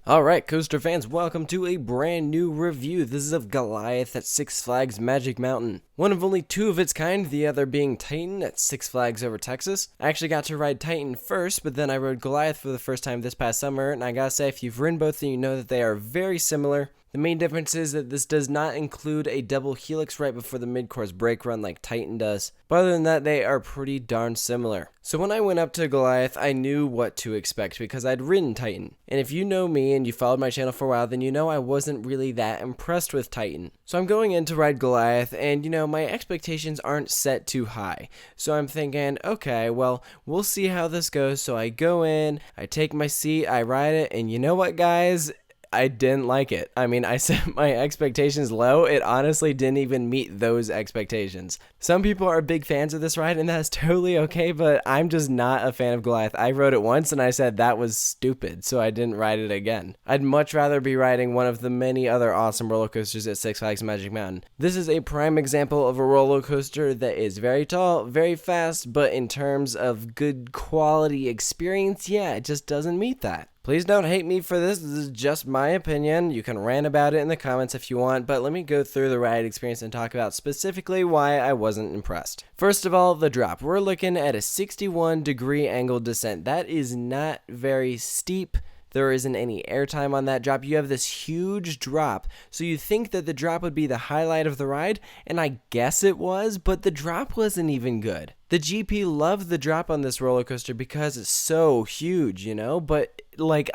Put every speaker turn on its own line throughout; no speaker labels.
Alright, coaster fans, welcome to a brand new review. This is of Goliath at Six Flags Magic Mountain. One of only two of its kind, the other being Titan at Six Flags over Texas. I actually got to ride Titan first, but then I rode Goliath for the first time this past summer, and I gotta say, if you've ridden both, then you know that they are very similar. The main difference is that this does not include a double helix right before the mid-course brake run like Titan does. But other than that, they are pretty darn similar. So when I went up to Goliath, I knew what to expect because I'd ridden Titan. And if you know me and you followed my channel for a while, then you know I wasn't really that impressed with Titan. So I'm going in to ride Goliath, and my expectations aren't set too high. So I'm thinking, okay, well, we'll see how this goes. So I go in, I take my seat, I ride it, and you know what, guys? I didn't like it. I mean, I set my expectations low. It honestly didn't even meet those expectations. Some people are big fans of this ride, and that's totally okay, but I'm just not a fan of Goliath. I rode it once, and I said that was stupid, so I didn't ride it again. I'd much rather be riding one of the many other awesome roller coasters at Six Flags Magic Mountain. This is a prime example of a roller coaster that is very tall, very fast, but in terms of good quality experience, yeah, it just doesn't meet that. Please don't hate me for this. This is just my opinion. You can rant about it in the comments if you want, but let me go through the ride experience and talk about specifically why I wasn't impressed. First of all, the drop. We're looking at a 61-degree angled descent. That is not very steep. There isn't any airtime on that drop. You have this huge drop, so you think that the drop would be the highlight of the ride, and I guess it was, but the drop wasn't even good. The GP loved the drop on this roller coaster because it's so huge, but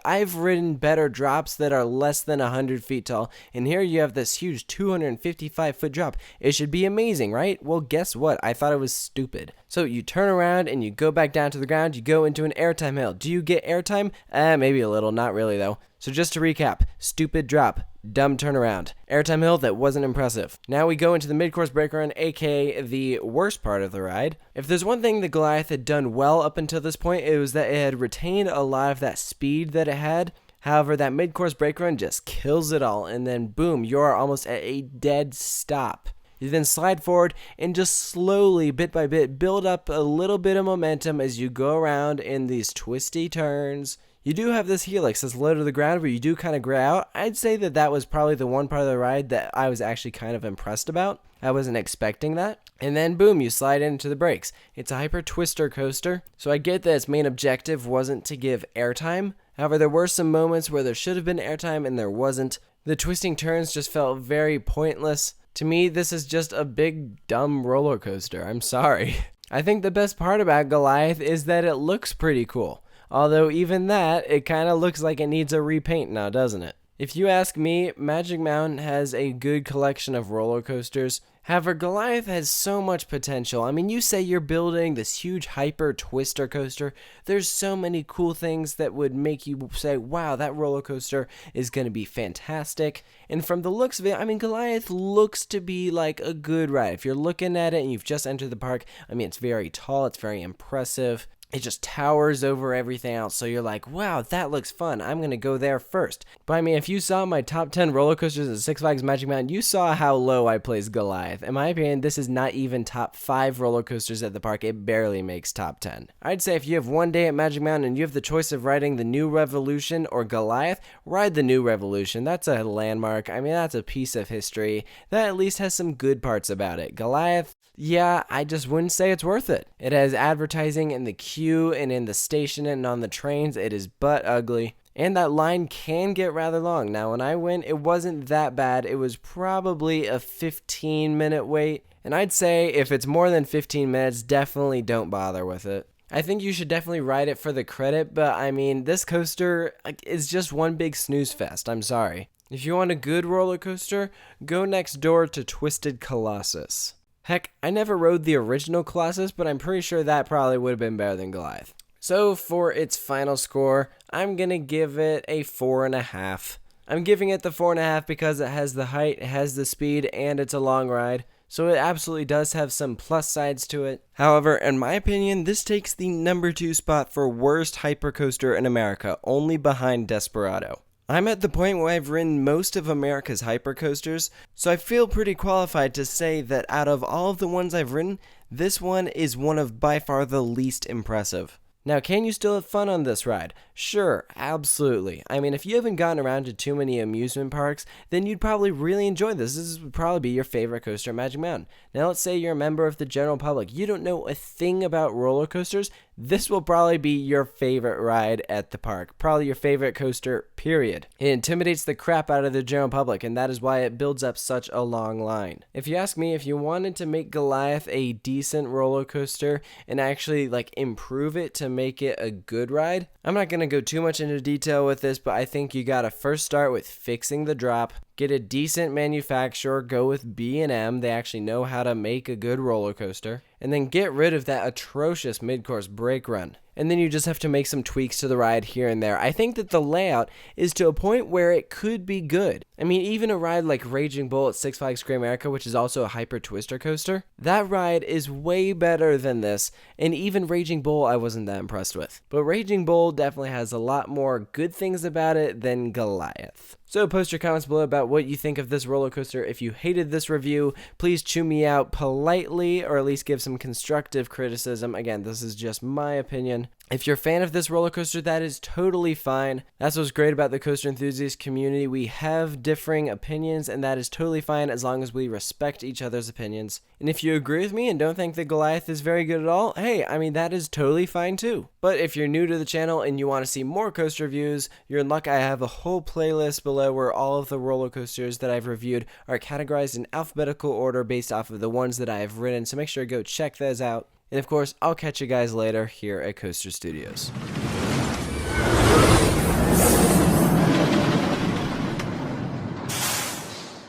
I've ridden better drops that are less than 100 feet tall, and here you have this huge 255-foot drop. It should be amazing, right? Well, guess what? I thought it was stupid. So you turn around and you go back down to the ground, you go into an airtime hill. Do you get airtime? Maybe a little, not really though. So just to recap, stupid drop, dumb turnaround, airtime hill that wasn't impressive. Now we go into the mid-course brake run, aka the worst part of the ride. If there's one thing the Goliath had done well up until this point, it was that it had retained a lot of that speed that it had. However, that mid-course brake run just kills it all, and then boom, you're almost at a dead stop. You then slide forward and just slowly, bit by bit, build up a little bit of momentum as you go around in these twisty turns. You do have this helix that's low to the ground where you do kind of gray out. I'd say that was probably the one part of the ride that I was actually kind of impressed about. I wasn't expecting that. And then boom, you slide into the brakes. It's a hyper twister coaster, so I get that its main objective wasn't to give airtime. However, there were some moments where there should have been airtime and there wasn't. The twisting turns just felt very pointless. To me, this is just a big, dumb roller coaster. I'm sorry. I think the best part about Goliath is that it looks pretty cool. Although even that, it kind of looks like it needs a repaint now, doesn't it? If you ask me, Magic Mountain has a good collection of roller coasters. However, Goliath has so much potential. I mean, you say you're building this huge hyper twister coaster. There's so many cool things that would make you say, wow, that roller coaster is going to be fantastic. And from the looks of it, I mean, Goliath looks to be like a good ride. If you're looking at it and you've just entered the park, I mean, it's very tall, it's very impressive. It just towers over everything else, so you're like, wow, that looks fun. I'm going to go there first. But I mean, if you saw my top 10 roller coasters at Six Flags Magic Mountain, you saw how low I placed Goliath. In my opinion, this is not even top 5 roller coasters at the park. It barely makes top 10. I'd say if you have one day at Magic Mountain and you have the choice of riding the New Revolution or Goliath, ride the New Revolution. That's a landmark. I mean, that's a piece of history that at least has some good parts about it. Goliath, yeah, I just wouldn't say it's worth it. It has advertising in the queue and in the station and on the trains. It is butt ugly. And that line can get rather long. Now, when I went, it wasn't that bad. It was probably a 15-minute wait. And I'd say if it's more than 15 minutes, definitely don't bother with it. I think you should definitely ride it for the credit, but I mean, this coaster is just one big snooze fest. I'm sorry. If you want a good roller coaster, go next door to Twisted Colossus. Heck, I never rode the original Colossus, but I'm pretty sure that probably would have been better than Goliath. So for its final score, I'm going to give it a 4.5. I'm giving it the 4.5 because it has the height, it has the speed, and it's a long ride. So it absolutely does have some plus sides to it. However, in my opinion, this takes the number 2 spot for worst hypercoaster in America, only behind Desperado. I'm at the point where I've ridden most of America's hypercoasters, so I feel pretty qualified to say that out of all of the ones I've ridden, this one is one of by far the least impressive. Now, can you still have fun on this ride? Sure, absolutely. I mean, if you haven't gotten around to too many amusement parks, then you'd probably really enjoy this. This would probably be your favorite coaster at Magic Mountain. Now, let's say you're a member of the general public. You don't know a thing about roller coasters. This will probably be your favorite ride at the park. Probably your favorite coaster, period. It intimidates the crap out of the general public, and that is why it builds up such a long line. If you ask me, if you wanted to make Goliath a decent roller coaster and actually improve it to make it a good ride, I'm not going to go too much into detail with this, but I think you got to first start with fixing the drop. Get a decent manufacturer, go with B&M, they actually know how to make a good roller coaster, and then get rid of that atrocious mid-course brake run. And then you just have to make some tweaks to the ride here and there. I think that the layout is to a point where it could be good. I mean, even a ride like Raging Bull at Six Flags Great America, which is also a hyper twister coaster, that ride is way better than this. And even Raging Bull I wasn't that impressed with. But Raging Bull definitely has a lot more good things about it than Goliath. So post your comments below about what you think of this roller coaster. If you hated this review, please chew me out politely, or at least give some constructive criticism. Again, this is just my opinion. If you're a fan of this roller coaster, that is totally fine. That's what's great about the coaster enthusiast community. We have differing opinions, and that is totally fine as long as we respect each other's opinions. And if you agree with me and don't think that Goliath is very good at all, hey, I mean, that is totally fine too. But if you're new to the channel and you want to see more coaster reviews, you're in luck. I have a whole playlist below where all of the roller coasters that I've reviewed are categorized in alphabetical order based off of the ones that I have written, so make sure to go check those out. And of course, I'll catch you guys later here at Coaster Studios.